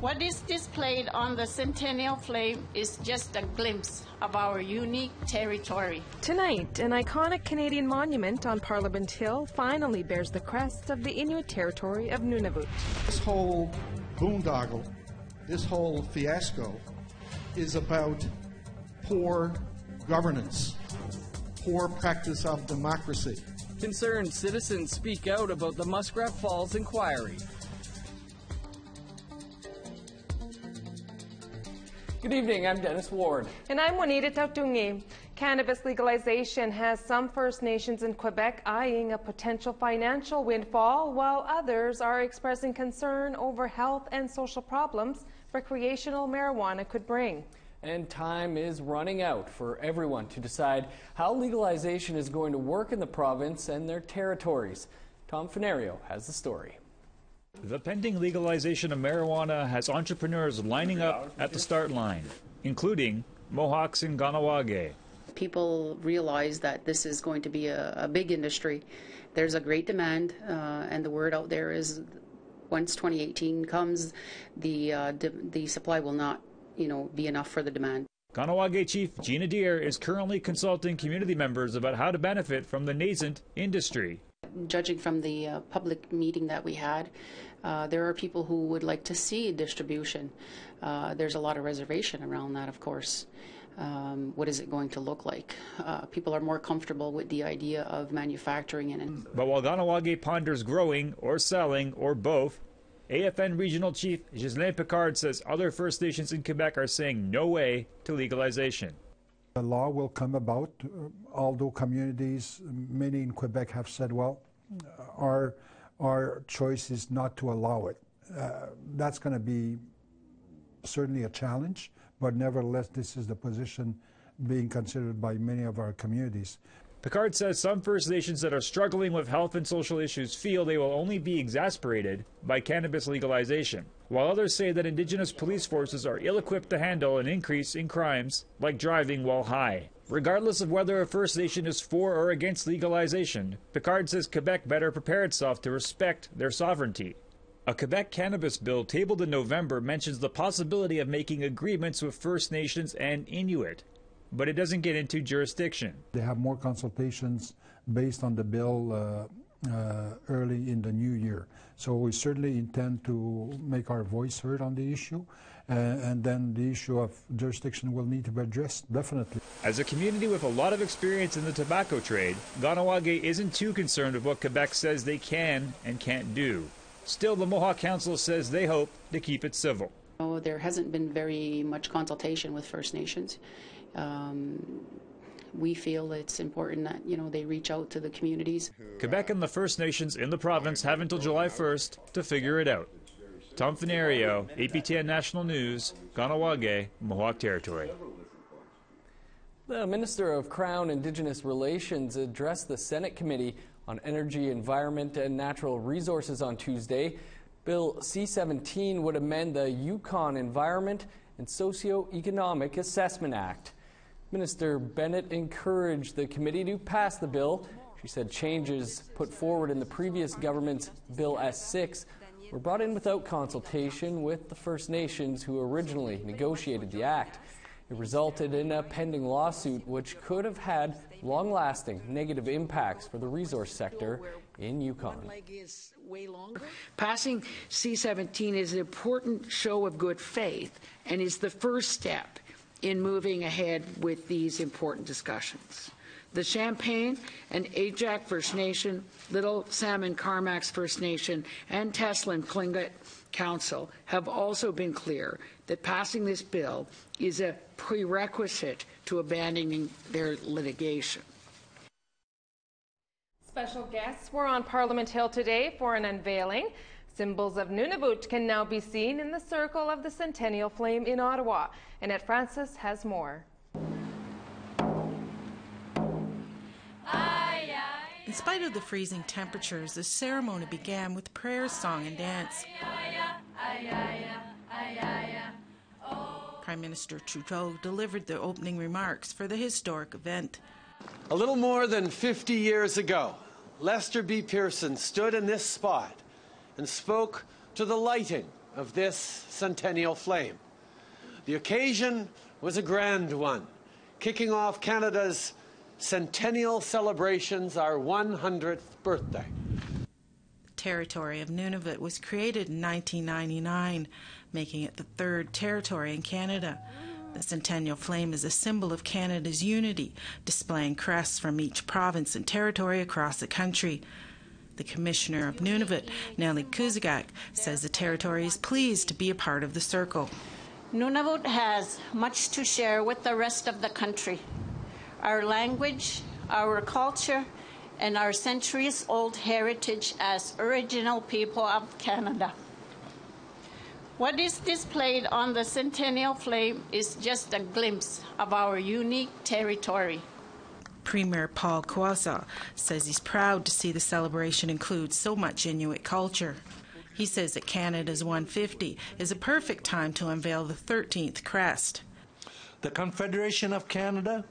What is displayed on the Centennial flame is just a glimpse of our unique territory. Tonight, an iconic Canadian monument on Parliament Hill finally bears the crest of the Inuit territory of Nunavut. This whole boondoggle, this whole fiasco is about poor governance, poor practice of democracy. Concerned citizens speak out about the Muskrat Falls Inquiry. Good evening, I'm Dennis Ward. And I'm Juanita Tautungi. Cannabis legalization has some First Nations in Quebec eyeing a potential financial windfall, while others are expressing concern over health and social problems recreational marijuana could bring. And time is running out for everyone to decide how legalization is going to work in the province and their territories. Tom Fenario has the story. The pending legalization of marijuana has entrepreneurs lining up at the start line, including Mohawks in Kahnawake. People realize that this is going to be a big industry. There's a great demand, and the word out there is once 2018 comes, the supply will not, be enough for the demand. Kahnawake Chief Gina Deere is currently consulting community members about how to benefit from the nascent industry. Judging from the public meeting that we had, there are people who would like to see distribution. There's a lot of reservation around that, of course. What is it going to look like? People are more comfortable with the idea of manufacturing in it. But while Kahnawake ponders growing or selling or both, AFN Regional Chief Ghislain Picard says other First Nations in Quebec are saying no way to legalization. The law will come about, although communities, many in Quebec have said, well, our choice is not to allow it. That's going to be certainly a challenge, but nevertheless, this is the position being considered by many of our communities. Picard says some First Nations that are struggling with health and social issues feel they will only be exasperated by cannabis legalization, while others say that Indigenous police forces are ill-equipped to handle an increase in crimes like driving while high. Regardless of whether a First Nation is for or against legalization, Picard says Quebec better prepare itself to respect their sovereignty. A Quebec cannabis bill tabled in November mentions the possibility of making agreements with First Nations and Inuit, but it doesn't get into jurisdiction. They have more consultations based on the bill early in the new year. So we certainly intend to make our voice heard on the issue, and then the issue of jurisdiction will need to be addressed, definitely. As a community with a lot of experience in the tobacco trade, Kahnawake isn't too concerned with what Quebec says they can and can't do. Still, the Mohawk Council says they hope to keep it civil. There hasn't been very much consultation with First Nations. We feel it's important that, they reach out to the communities. Quebec and the First Nations in the province have until July 1st to figure it out. Tom Fenario, APTN National News, Kahnawake, Mohawk Territory. The Minister of Crown Indigenous Relations addressed the Senate Committee on Energy, Environment and Natural Resources on Tuesday. Bill C-17 would amend the Yukon Environment and Socio-Economic Assessment Act. Minister Bennett encouraged the committee to pass the bill. She said changes put forward in the previous government's Bill S-6 were brought in without consultation with the First Nations who originally negotiated the act. It resulted in a pending lawsuit which could have had long-lasting negative impacts for the resource sector in Yukon. Passing C-17 is an important show of good faith and is the first step in moving ahead with these important discussions. The Champagne and Ajax First Nation, Little Salmon Carmacks First Nation, and Teslin Tlingit Council have also been clear that passing this bill is a prerequisite to abandoning their litigation. Special guests were on Parliament Hill today for an unveiling. Symbols of Nunavut can now be seen in the circle of the Centennial flame in Ottawa. Annette Francis has more. In spite of the freezing temperatures, the ceremony began with prayer, song, and dance. Prime Minister Trudeau delivered the opening remarks for the historic event. A little more than 50 years ago, Lester B. Pearson stood in this spot and spoke to the lighting of this Centennial flame. The occasion was a grand one, kicking off Canada's Centennial celebrations, our 100th birthday. The territory of Nunavut was created in 1999, making it the third territory in Canada. The Centennial flame is a symbol of Canada's unity, displaying crests from each province and territory across the country. The Commissioner of Nunavut, Nelly Kuzigak, says the territory is pleased to be a part of the circle. Nunavut has much to share with the rest of the country. Our language, our culture, and our centuries-old heritage as original people of Canada. What is displayed on the Centennial flame is just a glimpse of our unique territory. Premier Paul Coerced says he's proud to see the celebration include so much Inuit culture. He says that Canada's 150 is a perfect time to unveil the 13th crest. The Confederation of Canada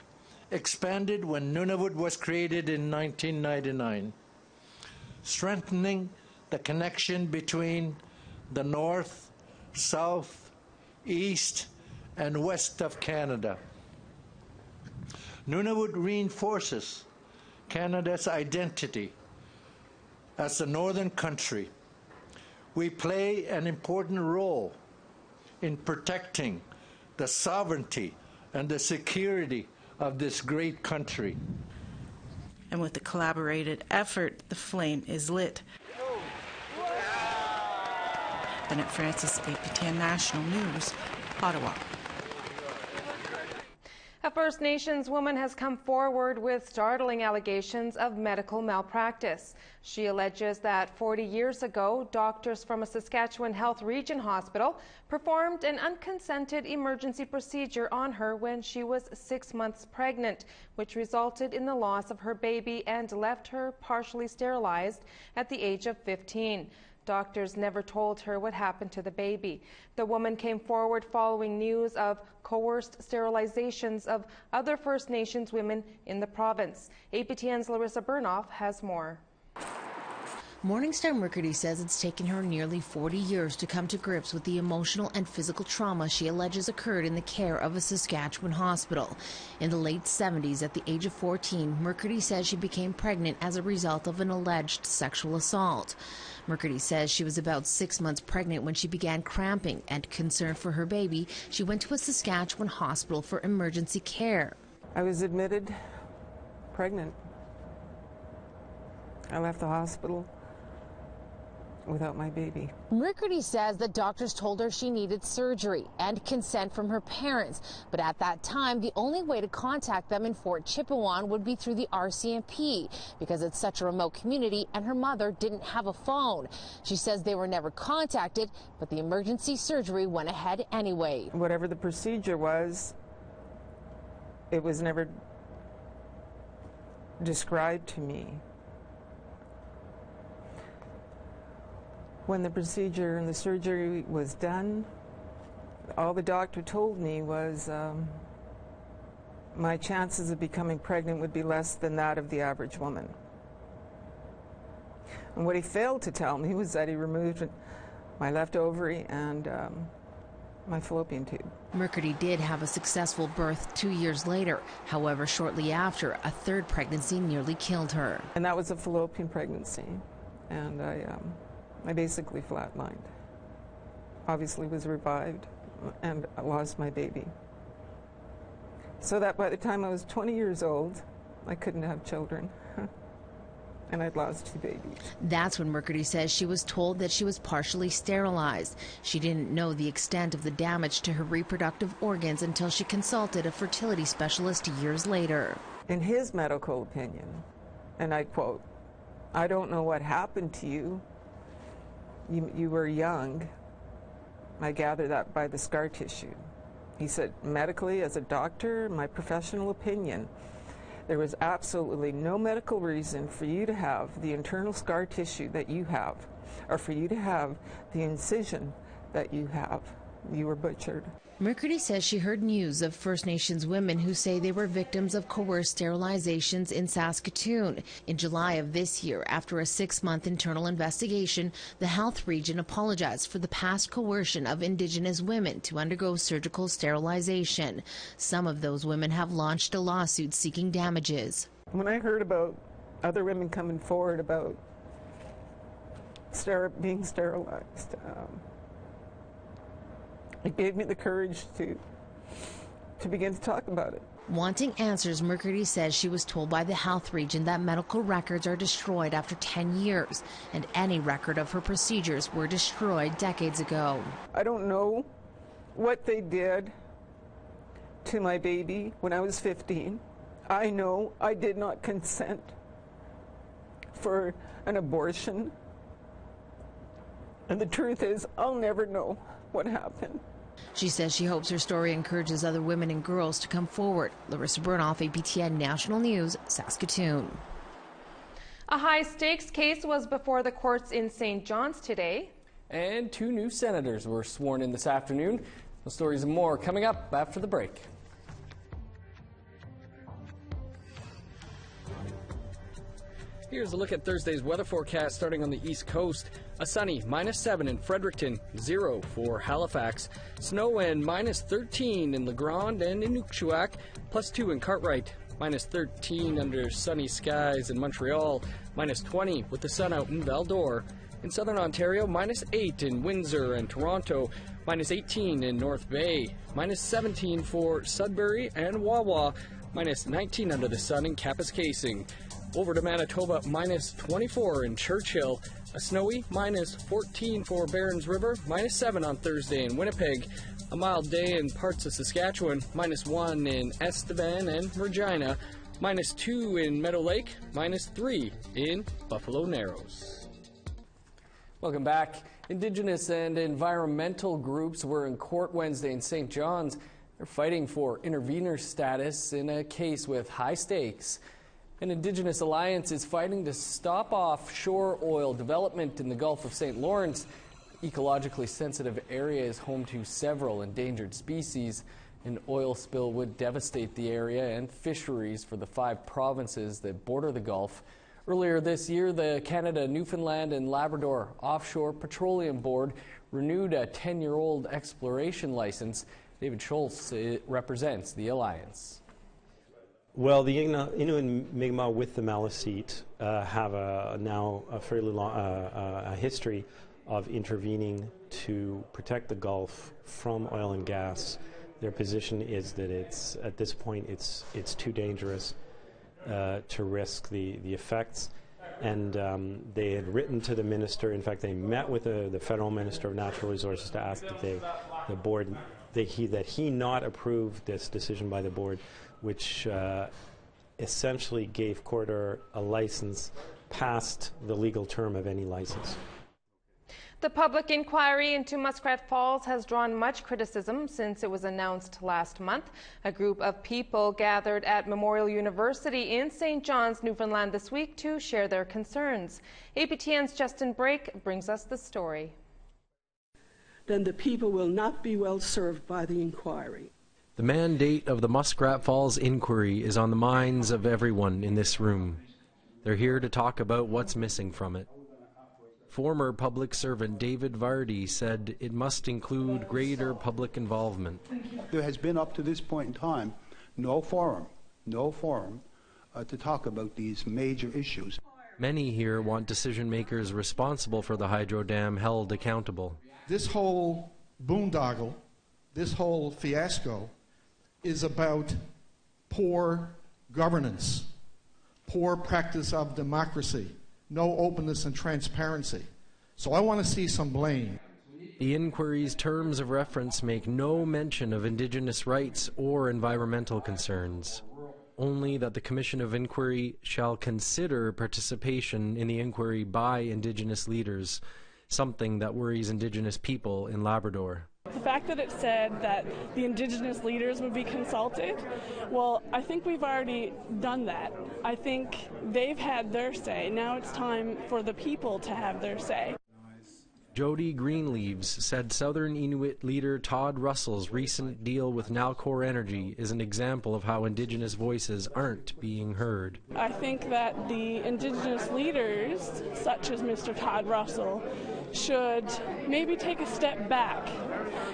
expanded when Nunavut was created in 1999, strengthening the connection between the north, south, east, and west of Canada. Nunavut reinforces Canada's identity as a northern country. We play an important role in protecting the sovereignty and the security of this great country. And with the collaborated effort, the flame is lit. Bennett Francis, APTN National News, Ottawa. A First Nations woman has come forward with startling allegations of medical malpractice. She alleges that 40 years ago, doctors from a Saskatchewan Health Region hospital performed an unconsented emergency procedure on her when she was 6 months pregnant, which resulted in the loss of her baby and left her partially sterilized at the age of 15. Doctors never told her what happened to the baby. The woman came forward following news of coerced sterilizations of other First Nations women in the province. APTN's Larissa Burnoff has more. Morningstar Mercredi says it's taken her nearly 40 years to come to grips with the emotional and physical trauma she alleges occurred in the care of a Saskatchewan hospital. In the late 70s, at the age of 14, Mercredi says she became pregnant as a result of an alleged sexual assault. Mercredi says she was about 6 months pregnant when she began cramping, and concerned for her baby, she went to a Saskatchewan hospital for emergency care. I was admitted pregnant. I left the hospital without my baby. Mercredi says that doctors told her she needed surgery and consent from her parents, but at that time the only way to contact them in Fort Chipewyan would be through the RCMP because it's such a remote community and her mother didn't have a phone. She says they were never contacted, but the emergency surgery went ahead anyway. Whatever the procedure was, it was never described to me. When the procedure and the surgery was done, all the doctor told me was my chances of becoming pregnant would be less than that of the average woman. And what he failed to tell me was that he removed my left ovary and my fallopian tube. Mercredi did have a successful birth 2 years later. However, shortly after, a third pregnancy nearly killed her. And that was a fallopian pregnancy. And I basically flatlined. Obviously was revived and I lost my baby. So that by the time I was 20 years old, I couldn't have children. And I'd lost 2 babies. That's when Mercredi says she was told that she was partially sterilized. She didn't know the extent of the damage to her reproductive organs until she consulted a fertility specialist years later. In his medical opinion, and I quote, "I don't know what happened to you. You were young. I gather that by the scar tissue." He said, medically, as a doctor, my professional opinion, there was absolutely no medical reason for you to have the internal scar tissue that you have, or for you to have the incision that you have. you were butchered. Mercredi says she heard news of First Nations women who say they were victims of coerced sterilizations in Saskatoon. In July of this year, after a 6-month internal investigation, the health region apologized for the past coercion of Indigenous women to undergo surgical sterilization. Some of those women have launched a lawsuit seeking damages. When I heard about other women coming forward about being sterilized, it gave me the courage to begin to talk about it. Wanting answers, Mercredi says she was told by the health region that medical records are destroyed after 10 years, and any record of her procedures were destroyed decades ago. I don't know what they did to my baby when I was 15. I know I did not consent for an abortion. And the truth is, I'll never know what happened. She says she hopes her story encourages other women and girls to come forward. Larissa Burnoff, APTN National News, Saskatoon. A high-stakes case was before the courts in St. John's today. And 2 new senators were sworn in this afternoon. The stories and more coming up after the break. Here's a look at Thursday's weather forecast starting on the East Coast. A sunny -7 in Fredericton, 0 for Halifax. Snow and -13 in La Grande and Inukjuak, +2 in Cartwright. -13 under sunny skies in Montreal. -20 with the sun out in Val-d'Or. In southern Ontario, -8 in Windsor and Toronto. -18 in North Bay. -17 for Sudbury and Wawa. -19 under the sun in Kapuskasing. Over to Manitoba, -24 in Churchill. A snowy -14 for Barons River, -7 on Thursday in Winnipeg. A mild day in parts of Saskatchewan, -1 in Estevan and Regina. -2 in Meadow Lake, -3 in Buffalo Narrows. Welcome back. Indigenous and environmental groups were in court Wednesday in St. John's. They're fighting for intervener status in a case with high stakes. An Indigenous alliance is fighting to stop offshore oil development in the Gulf of St. Lawrence. The ecologically sensitive area is home to several endangered species. An oil spill would devastate the area and fisheries for the 5 provinces that border the Gulf. Earlier this year, the Canada, Newfoundland and Labrador Offshore Petroleum Board renewed a 10-year-old exploration license. David Schultz represents the alliance. Well, the Inuit Mi'kmaq with the Maliseet have now a fairly long a history of intervening to protect the Gulf from oil and gas. Their position is that at this point it's too dangerous to risk the effects. And they had written to the minister. In fact, they met with the federal minister of natural resources to ask that he not approve this decision by the board, which essentially gave Corridor a license past the legal term of any license. The public inquiry into Muskrat Falls has drawn much criticism since it was announced last month. A group of people gathered at Memorial University in St. John's, Newfoundland this week to share their concerns. APTN's Justin Brake brings us the story. Then the people will not be well served by the inquiry. The mandate of the Muskrat Falls Inquiry is on the minds of everyone in this room. They're here to talk about what's missing from it. Former public servant David Vardy said it must include greater public involvement. There has been up to this point in time no forum to talk about these major issues. Many here want decision makers responsible for the hydro dam held accountable. This whole boondoggle, this whole fiasco is about poor governance, poor practice of democracy, no openness and transparency. So I want to see some blame. The inquiry's terms of reference make no mention of Indigenous rights or environmental concerns, only that the Commission of Inquiry shall consider participation in the inquiry by Indigenous leaders, something that worries Indigenous people in Labrador. The fact that it said that the Indigenous leaders would be consulted, well, I think we've already done that. I think they've had their say. Now it's time for the people to have their say. Jody Greenleaves said Southern Inuit leader Todd Russell's recent deal with Nalcor Energy is an example of how Indigenous voices aren't being heard. I think that the Indigenous leaders, such as Mr. Todd Russell, should maybe take a step back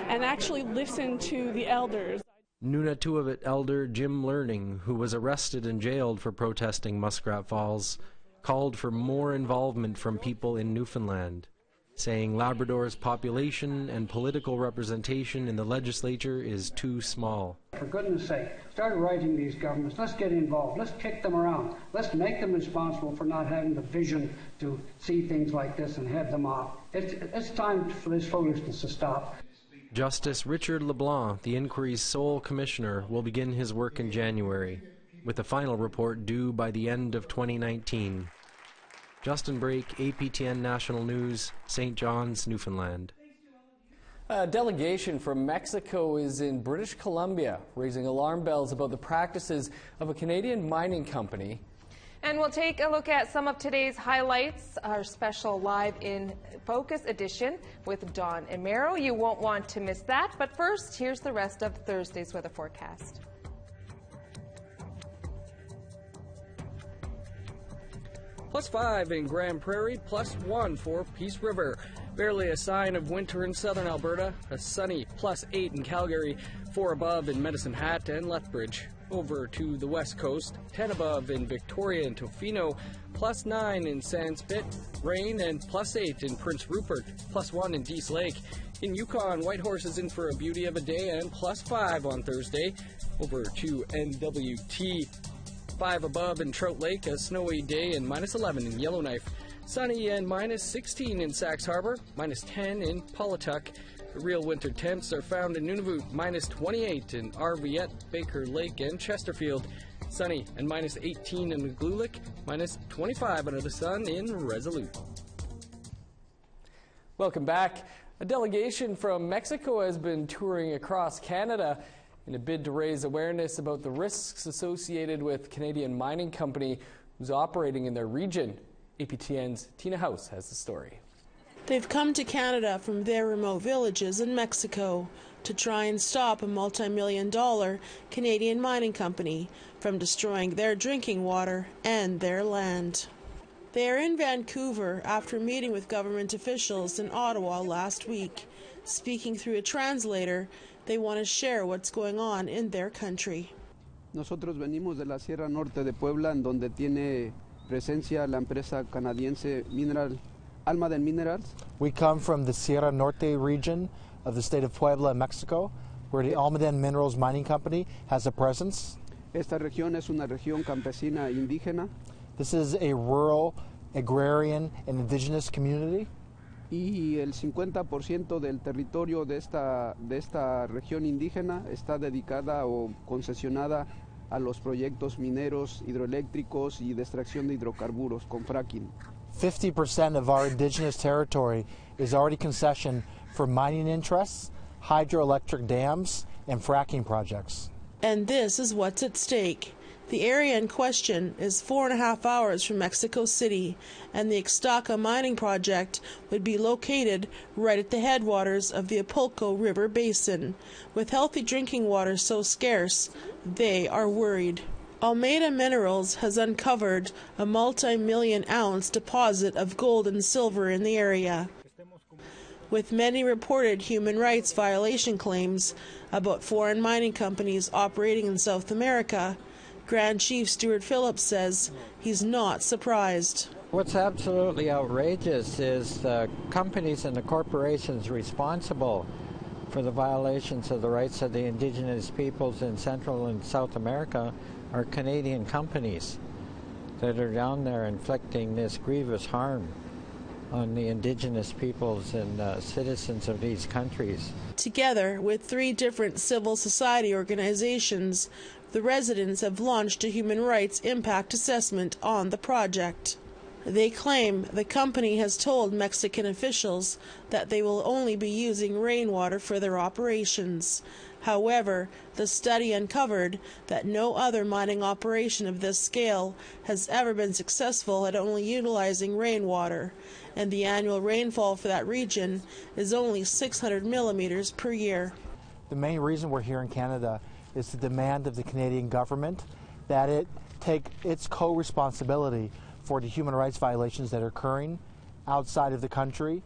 and actually listen to the elders. Nunavut elder Jim Learning, who was arrested and jailed for protesting Muskrat Falls, called for more involvement from people in Newfoundland, saying Labrador's population and political representation in the legislature is too small. For goodness sake, start writing these governments. Let's get involved. Let's kick them around. Let's make them responsible for not having the vision to see things like this and head them off. It's time for this foolishness to stop. Justice Richard LeBlanc, the inquiry's sole commissioner, will begin his work in January, with the final report due by the end of 2019. Justin Brake, APTN National News, St. John's, Newfoundland. A delegation from Mexico is in British Columbia, raising alarm bells about the practices of a Canadian mining company. And we'll take a look at some of today's highlights, our special Live in Focus edition with Don Amero. You won't want to miss that. But first, here's the rest of Thursday's weather forecast. +5 in Grand Prairie, +1 for Peace River. Barely a sign of winter in southern Alberta. A sunny +8 in Calgary, 4 above in Medicine Hat and Lethbridge. Over to the west coast, 10 above in Victoria and Tofino, +9 in Sandspit, rain, and +8 in Prince Rupert, +1 in Dease Lake. In Yukon, Whitehorse is in for a beauty of a day and +5 on Thursday. Over to NWT, 5 above in Trout Lake, a snowy day, and -11 in Yellowknife. Sunny and -16 in Sax Harbor, -10 in Paulatuck. The real winter temps are found in Nunavut, -28 in Arviette, Baker Lake, and Chesterfield. Sunny and -18 in Igloolik, -25 under the sun in Resolute. Welcome back. A delegation from Mexico has been touring across Canada in a bid to raise awareness about the risks associated with Canadian mining company who's operating in their region. APTN's Tina House has the story. They've come to Canada from their remote villages in Mexico to try and stop a multi-million-dollar Canadian mining company from destroying their drinking water and their land. They are in Vancouver after meeting with government officials in Ottawa last week. Speaking through a translator, they want to share what's going on in their country. Nosotros venimos de la Sierra Norte de Puebla, en donde tiene presencia la empresa canadiense Alma del Minerals. We come from the Sierra Norte region of the state of Puebla, Mexico, where the Almaden Minerals Mining Company has a presence. Esta región es una región campesina indígena. This is a rural, agrarian, and indigenous community. Y el 50% del territorio de esta región indígena está dedicada o concesionada a los proyectos mineros, hidroeléctricos y de extracción de hidrocarburos con fracking. 50% of our indigenous territory is already concessioned for mining interests, hydroelectric dams, and fracking projects. And this is what's at stake. The area in question is 4.5 hours from Mexico City, and the Ixtaca mining project would be located right at the headwaters of the Apulco River Basin. With healthy drinking water so scarce, they are worried. Almeida Minerals has uncovered a multi-million-ounce deposit of gold and silver in the area. With many reported human rights violation claims about foreign mining companies operating in South America, Grand Chief Stuart Phillips says he's not surprised. What's absolutely outrageous is the companies and the corporations responsible for the violations of the rights of the indigenous peoples in Central and South America are Canadian companies that are down there inflicting this grievous harm on the indigenous peoples and citizens of these countries. Together with 3 different civil society organizations, the residents have launched a human rights impact assessment on the project. They claim the company has told Mexican officials that they will only be using rainwater for their operations. However, the study uncovered that no other mining operation of this scale has ever been successful at only utilizing rainwater, and the annual rainfall for that region is only 600 millimeters per year. The main reason we're here in Canada is the demand of the Canadian government that it take its co-responsibility for the human rights violations that are occurring outside of the country,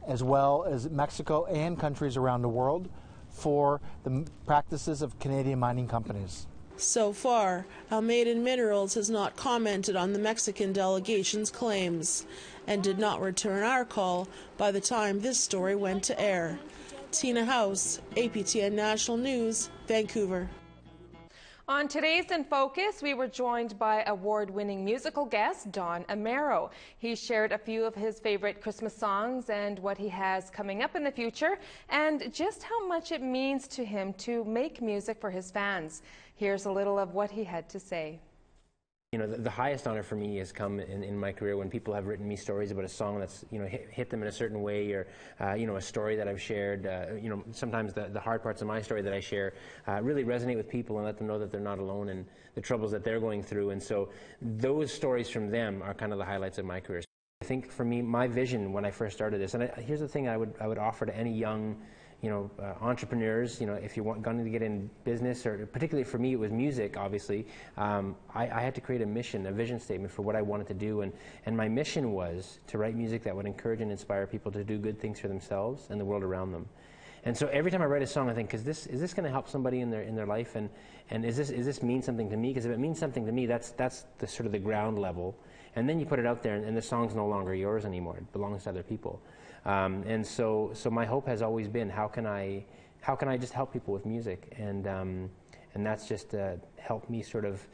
as well as Mexico and countries around the world, for the practices of Canadian mining companies. So far, Almeida Minerals has not commented on the Mexican delegation's claims and did not return our call by the time this story went to air. Tina House, APTN National News, Vancouver. On today's In Focus, we were joined by award-winning musical guest Don Amero. He shared a few of his favorite Christmas songs and what he has coming up in the future, and just how much it means to him to make music for his fans. Here's a little of what he had to say. You know, the highest honor for me has come in my career when people have written me stories about a song that's, you know, hit them in a certain way, or, you know, a story that I've shared. You know, sometimes the hard parts of my story that I share really resonate with people and let them know that they're not alone in the troubles that they're going through. And so those stories from them are kind of the highlights of my career. I think for me, my vision when I first started this, and here's the thing I would offer to any young, you know, entrepreneurs, you know, if you're going to get in business, or particularly for me, it was music, obviously. I had to create a mission, a vision statement for what I wanted to do. And my mission was to write music that would encourage and inspire people to do good things for themselves and the world around them. And so every time I write a song, I think, is this going to help somebody in their life? And is this mean something to me? Because if it means something to me, that's the sort of the ground level. And then you put it out there, and the song's no longer yours anymore. It belongs to other people. And so my hope has always been, how can I just help people with music? And that's just helped me sort of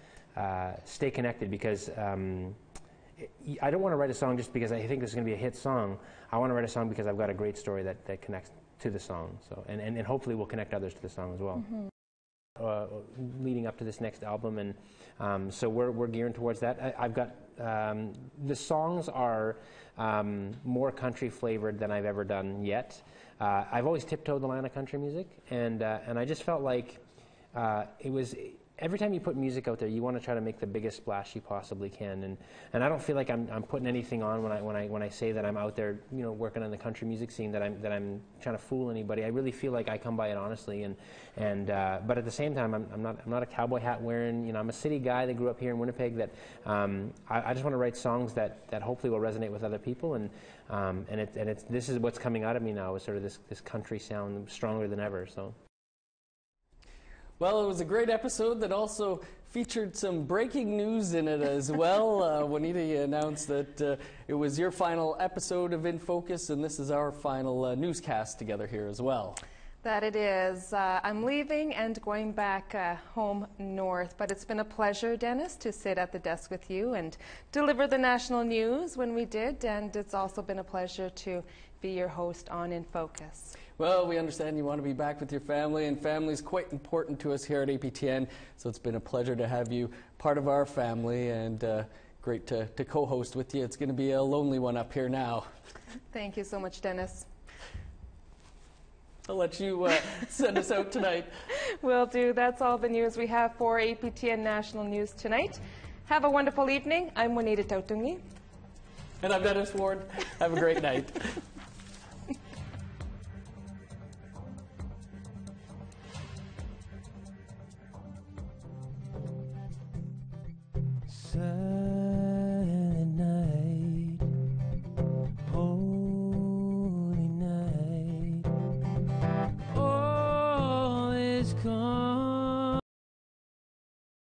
stay connected, because I don't want to write a song just because I think this is going to be a hit song. I want to write a song because I've got a great story that connects to the song. So and hopefully will connect others to the song as well. Mm-hmm. Leading up to this next album, and so we're gearing towards that. I've got the songs are more country flavored than I've ever done yet. I've always tiptoed the line of country music, and I just felt like it was. Every time you put music out there, you want to try to make the biggest splash you possibly can, and I don't feel like I'm putting anything on when I say that I'm out there, you know, working on the country music scene, that I'm trying to fool anybody. I really feel like I come by it honestly, and but at the same time, I'm not a cowboy hat wearing, you know, I'm a city guy that grew up here in Winnipeg. That I just want to write songs that hopefully will resonate with other people, and this is what's coming out of me now, is sort of this country sound stronger than ever. So. Well, it was a great episode that also featured some breaking news in it as well. Juanita, you announced that it was your final episode of In Focus, and this is our final newscast together here as well. That it is. I'm leaving and going back home north, but it's been a pleasure, Dennis, to sit at the desk with you and deliver the national news when we did, and it's also been a pleasure to be your host on In Focus. Well, we understand you want to be back with your family, and family is quite important to us here at APTN, so it's been a pleasure to have you part of our family, and great to co-host with you. It's going to be a lonely one up here now. Thank you so much, Dennis. I'll let you send us out tonight. Will do. That's all the news we have for APTN National News tonight. Have a wonderful evening. I'm Juanita Tautungi. And I'm Dennis Ward. Have a great night. Sad.